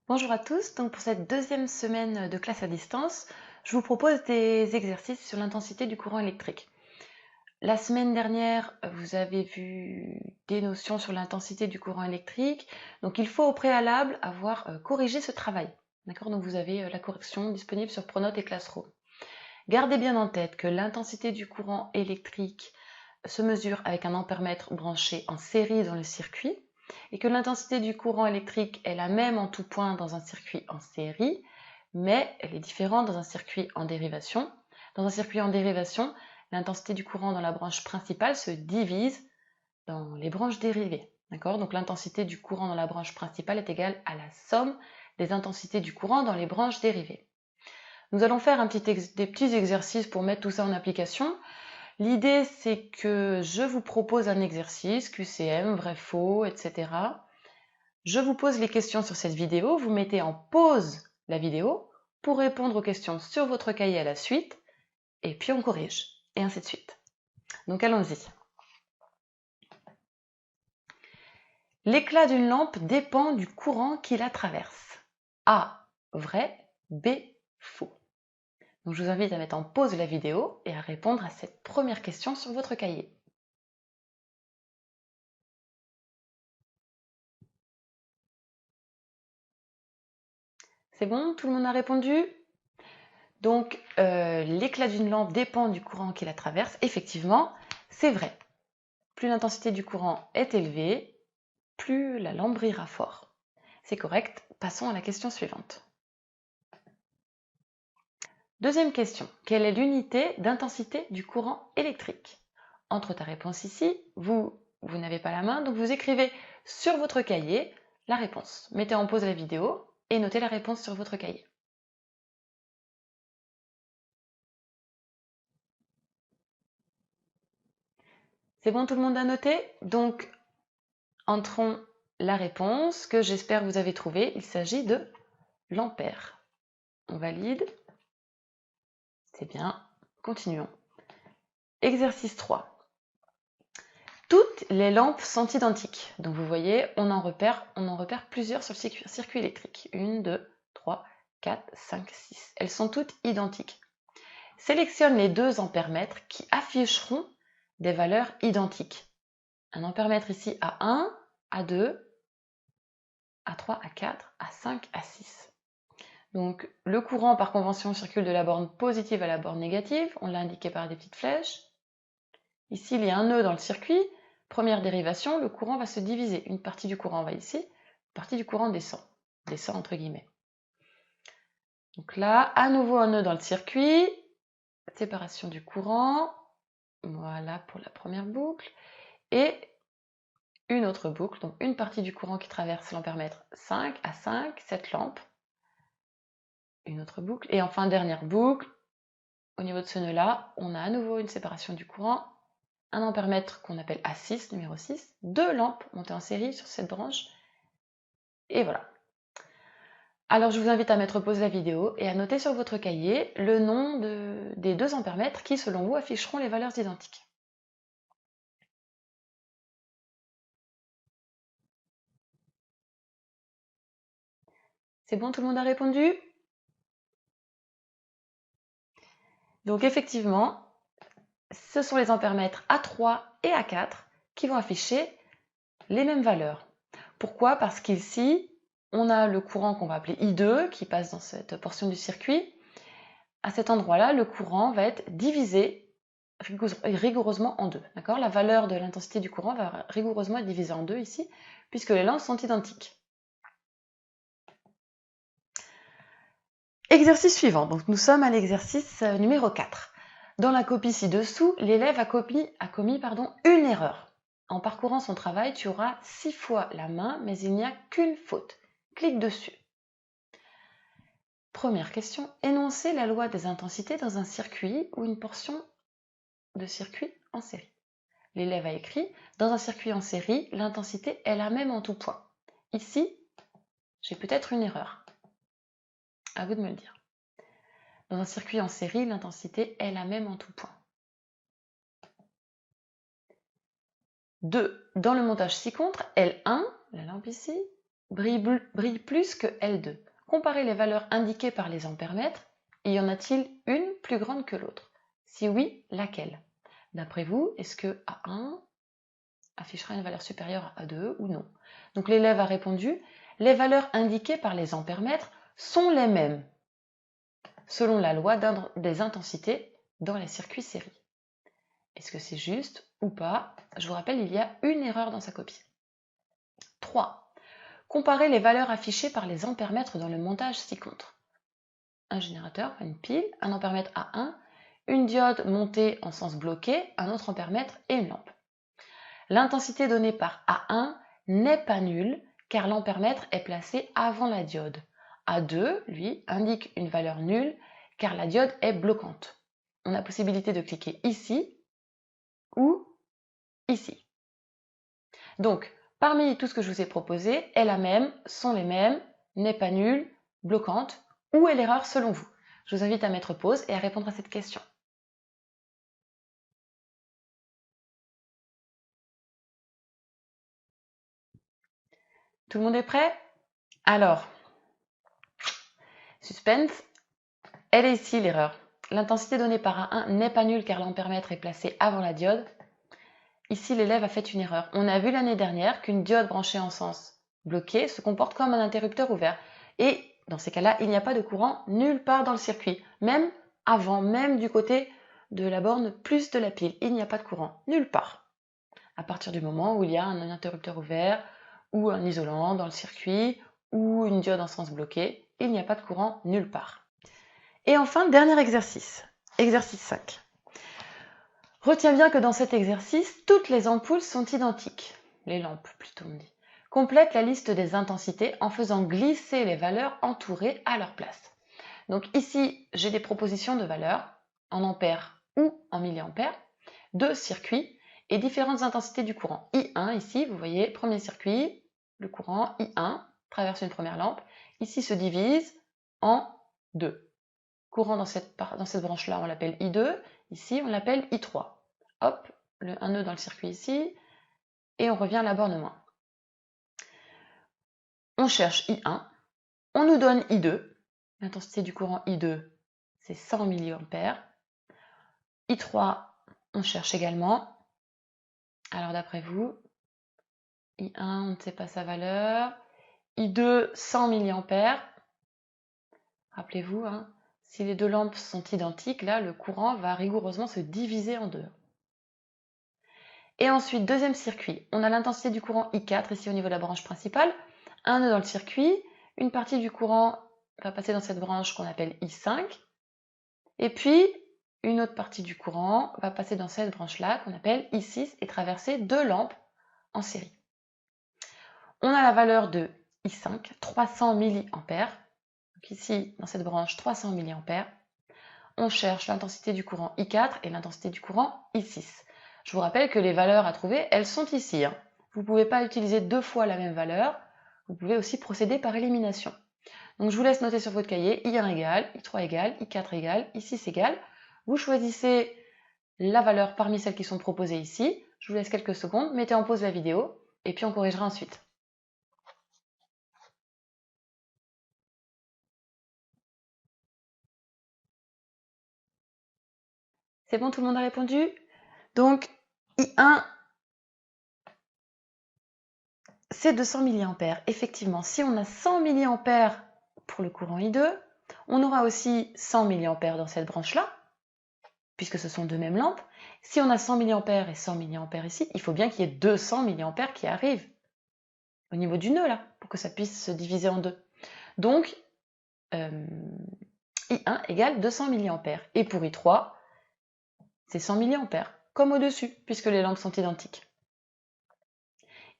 Bonjour à tous, donc pour cette deuxième semaine de classe à distance, je vous propose des exercices sur l'intensité du courant électrique. La semaine dernière, vous avez vu des notions sur l'intensité du courant électrique, donc il faut au préalable avoir corrigé ce travail. D'accord? Donc vous avez la correction disponible sur Pronote et Classroom. Gardez bien en tête que l'intensité du courant électrique se mesure avec un ampèremètre branché en série dans le circuit et que l'intensité du courant électrique est la même en tout point dans un circuit en série, mais elle est différente dans un circuit en dérivation. Dans un circuit en dérivation, l'intensité du courant dans la branche principale se divise dans les branches dérivées. D'accord? Donc l'intensité du courant dans la branche principale est égale à la somme des intensités du courant dans les branches dérivées. Nous allons faire des petits exercices pour mettre tout ça en application. L'idée, c'est que je vous propose un exercice, QCM, vrai, faux, etc. Je vous pose les questions sur cette vidéo, vous mettez en pause la vidéo pour répondre aux questions sur votre cahier à la suite, et puis on corrige, et ainsi de suite. Donc allons-y. L'éclat d'une lampe dépend du courant qui la traverse. A, vrai, B, faux. Donc je vous invite à mettre en pause la vidéo et à répondre à cette première question sur votre cahier. C'est bon? Tout le monde a répondu? Donc, l'éclat d'une lampe dépend du courant qui la traverse. Effectivement, c'est vrai. Plus l'intensité du courant est élevée, plus la lampe brillera fort. C'est correct. Passons à la question suivante. Deuxième question. Quelle est l'unité d'intensité du courant électrique? Entre ta réponse ici, vous n'avez pas la main, donc vous écrivez sur votre cahier la réponse. Mettez en pause la vidéo et notez la réponse sur votre cahier. C'est bon, tout le monde a noté? Donc, entrons la réponse que j'espère vous avez trouvée. Il s'agit de l'ampère. On valide. C'est bien. Continuons. Exercice 3. Toutes les lampes sont identiques. Donc vous voyez, on en repère plusieurs sur le circuit électrique. 1, 2, 3, 4, 5, 6. Elles sont toutes identiques. Sélectionne les deux ampèremètres qui afficheront des valeurs identiques. Un ampèremètre ici à 1, à 2, à 3, à 4, à 5, à 6. Donc le courant par convention circule de la borne positive à la borne négative, on l'a indiqué par des petites flèches. Ici il y a un nœud dans le circuit, première dérivation, le courant va se diviser. Une partie du courant va ici, une partie du courant descend entre guillemets. Donc là, à nouveau un nœud dans le circuit, séparation du courant, voilà pour la première boucle, et une autre boucle, donc une partie du courant qui traverse l'ampèremètre 5 à 5, cette lampe, une autre boucle, et enfin dernière boucle, au niveau de ce nœud-là, on a à nouveau une séparation du courant, un ampèremètre qu'on appelle A6, numéro 6, deux lampes montées en série sur cette branche, et voilà. Alors je vous invite à mettre pause la vidéo et à noter sur votre cahier le nom des deux ampèremètres qui, selon vous, afficheront les valeurs identiques. C'est bon, tout le monde a répondu? Donc effectivement, ce sont les ampèremètres A3 et A4 qui vont afficher les mêmes valeurs. Pourquoi? Parce qu'ici, on a le courant qu'on va appeler I2 qui passe dans cette portion du circuit. À cet endroit-là, le courant va être divisé rigoureusement en deux. D'accord? La valeur de l'intensité du courant va rigoureusement être divisée en deux ici, puisque les lampes sont identiques. Exercice suivant. Donc nous sommes à l'exercice numéro 4. Dans la copie ci-dessous, l'élève a commis une erreur. En parcourant son travail, tu auras 6 fois la main, mais il n'y a qu'une faute. Clique dessus. Première question. Énoncez la loi des intensités dans un circuit ou une portion de circuit en série. L'élève a écrit « Dans un circuit en série, l'intensité est la même en tout point. » Ici, j'ai peut-être une erreur. À vous de me le dire. Dans un circuit en série, l'intensité est la même en tout point. 2. Dans le montage ci-contre, L1, la lampe ici, brille plus que L2. Comparez les valeurs indiquées par les ampères-mètres. Y en a-t-il une plus grande que l'autre? Si oui, laquelle? D'après vous, est-ce que A1 affichera une valeur supérieure à A2 ou non? Donc l'élève a répondu, les valeurs indiquées par les ampères-mètres sont les mêmes, selon la loi des intensités dans les circuits série. Est-ce que c'est juste ou pas? Je vous rappelle, il y a une erreur dans sa copie. 3. Comparez les valeurs affichées par les ampères-mètres dans le montage ci-contre. Un générateur, une pile, un ampère-mètre A1, une diode montée en sens bloqué, un autre ampère-mètre et une lampe. L'intensité donnée par A1 n'est pas nulle car l'ampère-mètre est placé avant la diode. A2, lui, indique une valeur nulle car la diode est bloquante. On a possibilité de cliquer ici ou ici. Donc, parmi tout ce que je vous ai proposé, est la même, sont les mêmes, n'est pas nulle, bloquante. Où est l'erreur selon vous? Je vous invite à mettre pause et à répondre à cette question. Tout le monde est prêt? Alors, suspense, elle est ici l'erreur. L'intensité donnée par A1 n'est pas nulle car l'ampère-mètre est placé avant la diode. Ici, l'élève a fait une erreur. On a vu l'année dernière qu'une diode branchée en sens bloqué se comporte comme un interrupteur ouvert. Et dans ces cas-là, il n'y a pas de courant nulle part dans le circuit. Même avant, même du côté de la borne plus de la pile, il n'y a pas de courant nulle part. À partir du moment où il y a un interrupteur ouvert ou un isolant dans le circuit ou une diode en sens bloqué, il n'y a pas de courant nulle part. Et enfin, dernier exercice, exercice 5. Retiens bien que dans cet exercice, toutes les ampoules sont identiques, les lampes plutôt on dit. Complète la liste des intensités en faisant glisser les valeurs entourées à leur place. Donc ici, j'ai des propositions de valeurs en ampères ou en milliampères, de circuits et différentes intensités du courant. I1 ici, vous voyez, premier circuit, le courant I1 traverse une première lampe. Ici se divise en deux. Courant dans cette branche-là, on l'appelle I2. Ici, on l'appelle I3. Hop, un nœud dans le circuit ici, et on revient à la borne moins. On cherche I1, on nous donne I2. L'intensité du courant I2, c'est 100 mA. I3, on cherche également. Alors d'après vous, I1, on ne sait pas sa valeur. I2, 100 mA. Rappelez-vous, hein, si les deux lampes sont identiques, là, le courant va rigoureusement se diviser en deux. Et ensuite, deuxième circuit, on a l'intensité du courant I4, ici au niveau de la branche principale. Un nœud dans le circuit, une partie du courant va passer dans cette branche qu'on appelle I5. Et puis, une autre partie du courant va passer dans cette branche-là qu'on appelle I6 et traverser deux lampes en série. On a la valeur de I5, 300 mA. Donc ici, dans cette branche, 300 mA. On cherche l'intensité du courant I4 et l'intensité du courant I6. Je vous rappelle que les valeurs à trouver, elles sont ici. Vous ne pouvez pas utiliser deux fois la même valeur. Vous pouvez aussi procéder par élimination. Donc je vous laisse noter sur votre cahier I1 égale, I3 égale, I4 égale, I6 égale. Vous choisissez la valeur parmi celles qui sont proposées ici. Je vous laisse quelques secondes, mettez en pause la vidéo et puis on corrigera ensuite. C'est bon, tout le monde a répondu? Donc I1, c'est 200 mA. Effectivement, si on a 100 mA pour le courant I2, on aura aussi 100 mA dans cette branche-là, puisque ce sont deux mêmes lampes. Si on a 100 mA et 100 mA ici, il faut bien qu'il y ait 200 mA qui arrivent au niveau du nœud, là, pour que ça puisse se diviser en deux. Donc, I1 égale 200 mA. Et pour I3, c'est 100 mA, comme au-dessus, puisque les lampes sont identiques.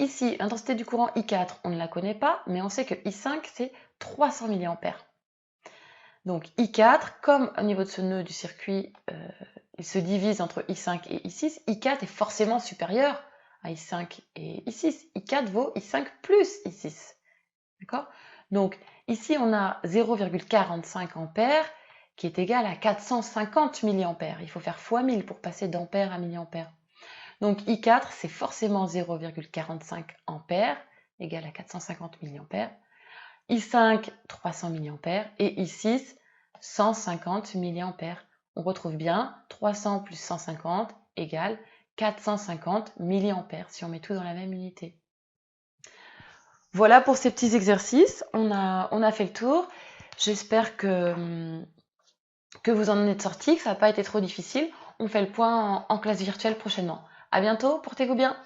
Ici, l'intensité du courant I4, on ne la connaît pas, mais on sait que I5, c'est 300 mA. Donc I4, comme au niveau de ce nœud du circuit, il se divise entre I5 et I6, I4 est forcément supérieur à I5 et I6. I4 vaut I5 plus I6. D'accord? Donc ici, on a 0,45 ampères qui est égal à 450 mA. Il faut faire fois 1000 pour passer d'ampères à milliampères. Donc I4, c'est forcément 0,45 ampères égale à 450 mA. I5, 300 mA. Et I6, 150 mA. On retrouve bien 300 plus 150 égale 450 mA si on met tout dans la même unité. Voilà pour ces petits exercices. On a fait le tour. J'espère que vous en êtes sortis, que ça n'a pas été trop difficile. On fait le point en classe virtuelle prochainement. À bientôt, portez-vous bien.